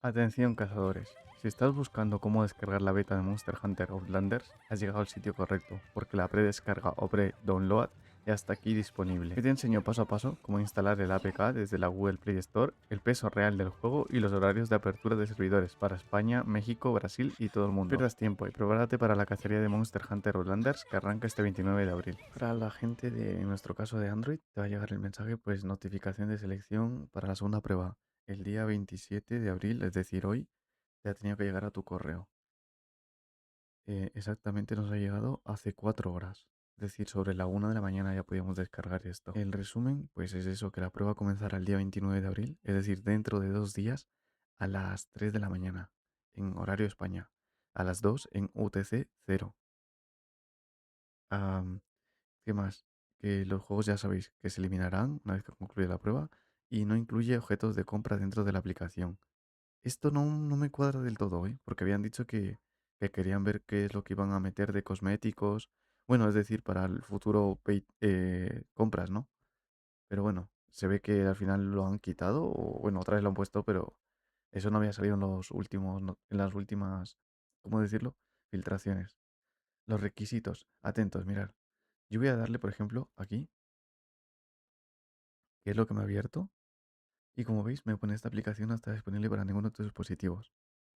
Atención cazadores, si estás buscando cómo descargar la beta de Monster Hunter Outlanders, has llegado al sitio correcto, porque la predescarga o pre-download ya está aquí disponible. Hoy te enseño paso a paso cómo instalar el APK desde la Google Play Store, el peso real del juego y los horarios de apertura de servidores para España, México, Brasil y todo el mundo. No pierdas tiempo y prepárate para la cacería de Monster Hunter Outlanders que arranca este 29 de abril. Para la gente de, en nuestro caso de Android, te va a llegar el mensaje pues notificación de selección para la segunda prueba. El día 27 de abril, es decir, hoy, te ha tenido que llegar a tu correo. Exactamente nos ha llegado hace 4 horas. Es decir, sobre la 1 de la mañana ya podíamos descargar esto. El resumen, pues es eso, que la prueba comenzará el día 29 de abril, es decir, dentro de 2 días a las 3 de la mañana, en horario España. A las 2 en UTC 0. ¿Qué más? Que los juegos ya sabéis que se eliminarán una vez que concluya la prueba y no incluye objetos de compra dentro de la aplicación. Esto no me cuadra del todo, ¿eh? Porque habían dicho que querían ver qué es lo que iban a meter de cosméticos. Bueno, es decir, para el futuro compras, ¿no? Pero bueno, se ve que al final lo han quitado, o bueno, otra vez lo han puesto, pero eso no había salido en los últimos, en las últimas, ¿cómo decirlo? Filtraciones. Los requisitos. Atentos, mirad. Yo voy a darle, por ejemplo, aquí, que es lo que me ha abierto. Y como veis, me pone esta aplicación no está disponible para ninguno de tus dispositivos.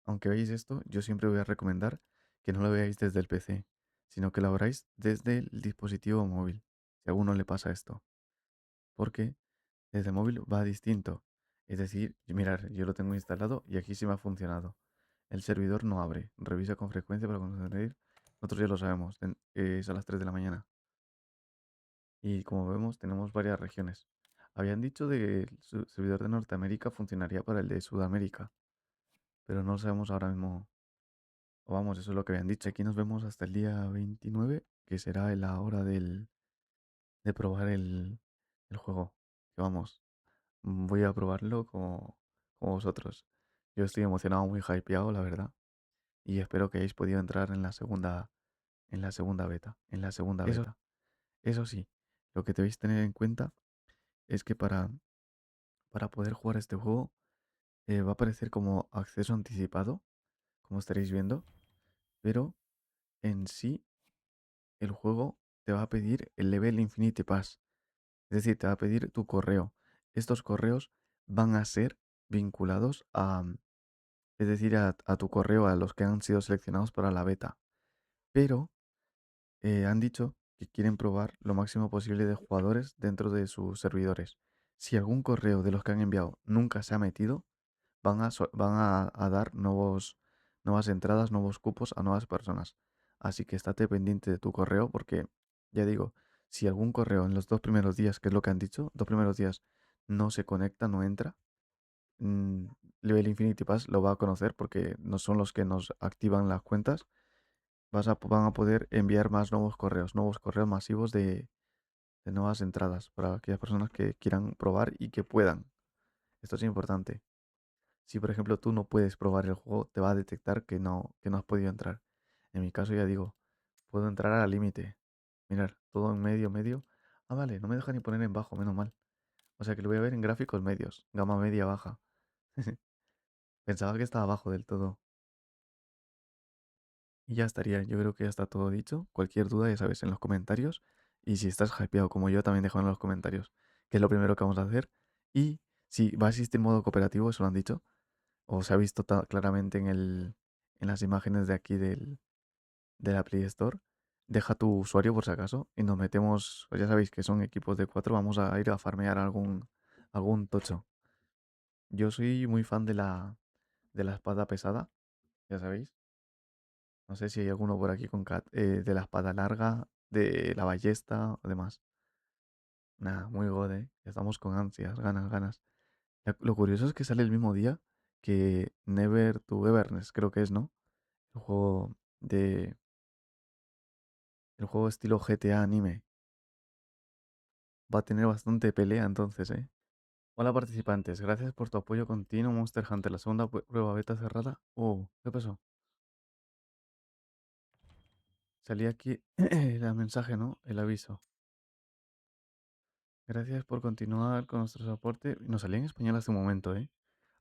Aunque veáis esto, yo siempre voy a recomendar que no lo veáis desde el PC, sino que lo abráis desde el dispositivo móvil, si a alguno le pasa esto. Porque desde el móvil va distinto. Es decir, mirar, yo lo tengo instalado y aquí sí me ha funcionado. El servidor no abre, revisa con frecuencia para conseguir. Nosotros ya lo sabemos, es a las 3 de la mañana. Y como vemos, tenemos varias regiones. Habían dicho de que el servidor de Norteamérica funcionaría para el de Sudamérica, pero no lo sabemos ahora mismo. O vamos, eso es lo que habían dicho. Aquí nos vemos hasta el día 29, que será la hora de probar el juego. Que vamos, voy a probarlo como vosotros. Yo estoy emocionado, muy hypeado, la verdad. Y espero que hayáis podido entrar en la segunda beta. En la segunda beta. Eso sí, lo que debéis tener en cuenta es que para poder jugar este juego va a aparecer como acceso anticipado, como estaréis viendo, pero en sí el juego te va a pedir el Level Infinity Pass, es decir, te va a pedir tu correo. Estos correos van a ser vinculados es decir, a tu correo, a los que han sido seleccionados para la beta, pero han dicho que quieren probar lo máximo posible de jugadores dentro de sus servidores. Si algún correo de los que han enviado nunca se ha metido, van a dar nuevas entradas, nuevos cupos a nuevas personas. Así que estate pendiente de tu correo porque, ya digo, si algún correo en los 2 primeros días, que es lo que han dicho, 2 primeros días no se conecta, no entra, mm, Level Infinity Pass lo va a conocer porque no son los que nos activan las cuentas. Van a poder enviar más nuevos correos masivos de nuevas entradas para aquellas personas que quieran probar y que puedan. Esto es importante. Si por ejemplo tú no puedes probar el juego, te va a detectar que no has podido entrar. En mi caso ya digo, puedo entrar al límite. Mirar, todo en medio, medio. Ah, vale, no me deja ni poner en bajo, menos mal. O sea que lo voy a ver en gráficos medios, gama media baja. Pensaba que estaba abajo del todo. Y ya estaría, yo creo que ya está todo dicho. Cualquier duda, ya sabes, en los comentarios. Y si estás hypeado como yo, también déjame en los comentarios, que es lo primero que vamos a hacer. Y si va a existir modo cooperativo, eso lo han dicho, o se ha visto claramente en las imágenes de aquí de la Play Store. Deja tu usuario por si acaso y nos metemos, pues ya sabéis que son equipos de 4, vamos a ir a farmear algún tocho. Yo soy muy fan de la espada pesada, ya sabéis. No sé si hay alguno por aquí de la espada larga, de la ballesta o demás. Nada, muy gode. Ya estamos con ansias, ganas, ganas. Lo curioso es que sale el mismo día que Never to Everness, creo que es, ¿no? El juego de. El juego estilo GTA anime. Va a tener bastante pelea entonces, ¿eh? Hola participantes, gracias por tu apoyo continuo Monster Hunter, la segunda prueba beta cerrada. Oh, ¿qué pasó? Salía aquí el mensaje, ¿no? El aviso. Gracias por continuar con nuestro soporte. Nos salía en español hace un momento, ¿eh?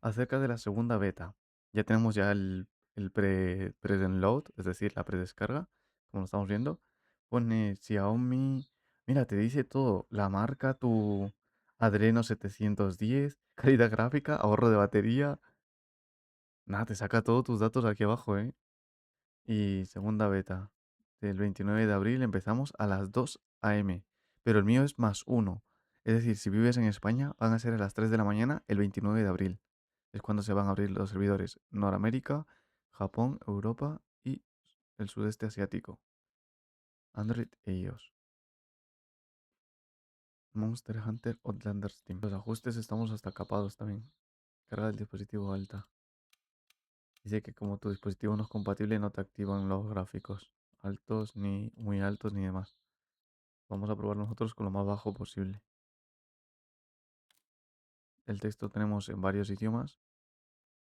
Acerca de la segunda beta. Ya tenemos ya el pre-download, es decir, la predescarga, como lo estamos viendo. Pone Xiaomi. Mira, te dice todo. La marca, tu Adreno 710, calidad gráfica, ahorro de batería. Nada, te saca todos tus datos aquí abajo, ¿eh? Y segunda beta. Del 29 de abril empezamos a las 2 a.m. Pero el mío es +1. Es decir, si vives en España, van a ser a las 3 de la mañana el 29 de abril. Es cuando se van a abrir los servidores Norteamérica, Japón, Europa y el sudeste asiático. Android e iOS. Monster Hunter Outlanders Team. Los ajustes estamos hasta capados también. Carga del dispositivo alta. Dice que como tu dispositivo no es compatible, no te activan los gráficos altos, ni muy altos, ni demás. Vamos a probar nosotros con lo más bajo posible. El texto tenemos en varios idiomas.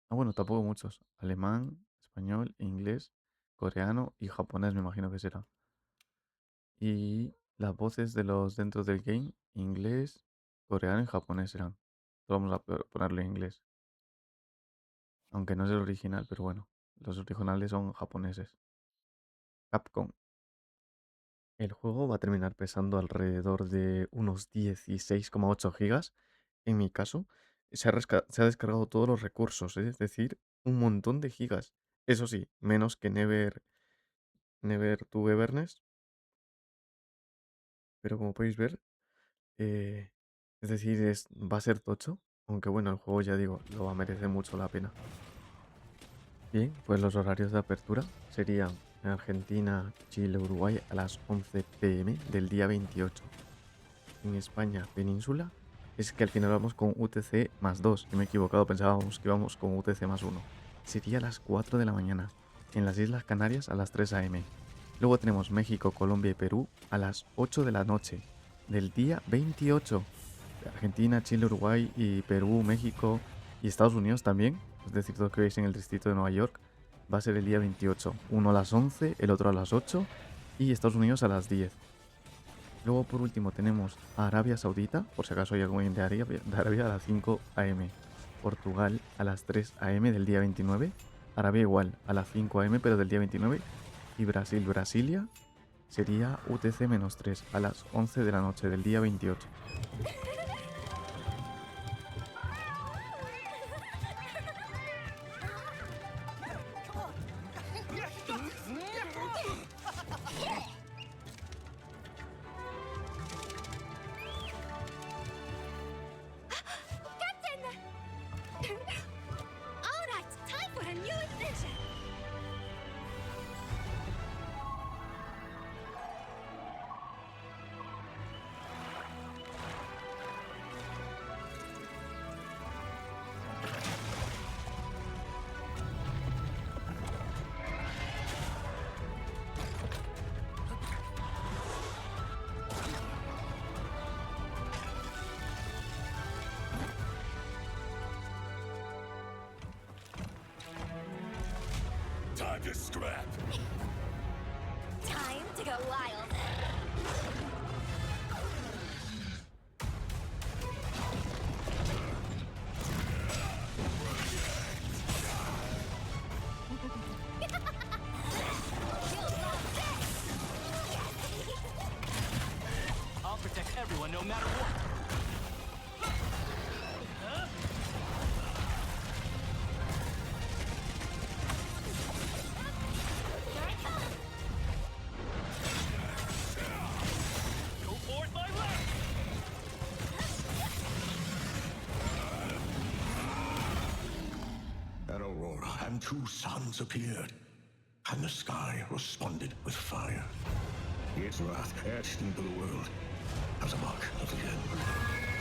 Ah, bueno, tampoco muchos. Alemán, español, inglés, coreano y japonés, me imagino que será. Y las voces de los dentro del game, inglés, coreano y japonés serán. Vamos a ponerle inglés. Aunque no es el original, pero bueno. Los originales son japoneses. Capcom. El juego va a terminar pesando alrededor de unos 16,8 gigas. En mi caso, se ha descargado todos los recursos, es decir, un montón de gigas. Eso sí, menos que Never to Everness, pero como podéis ver, eh, es decir, va a ser tocho, aunque bueno, el juego ya digo, lo va a merecer mucho la pena. Bien, pues los horarios de apertura serían en Argentina, Chile, Uruguay a las 11 p.m. del día 28. En España, península, es que al final vamos con UTC +2. Y me he equivocado, pensábamos que íbamos con UTC +1. Sería a las 4 de la mañana. En las Islas Canarias a las 3 a.m. Luego tenemos México, Colombia y Perú a las 8 de la noche del día 28. Argentina, Chile, Uruguay y Perú, México y Estados Unidos también. Es decir, todo lo que veis en el distrito de Nueva York va a ser el día 28. Uno a las 11, el otro a las 8 y Estados Unidos a las 10. Luego por último tenemos a Arabia Saudita, por si acaso hay alguien de Arabia a las 5 a.m. Portugal a las 3 a.m. del día 29. Arabia igual a las 5 a.m. pero del día 29. Y Brasil, Brasilia sería UTC-3 a las 11 de la noche del día 28. All right, time for a new adventure. Time to scrap. Time to go wild. I'll protect everyone no matter what. Go forward, my left! An aurora and two suns appeared, and the sky responded with fire. Its wrath etched into the world as a mark of the end.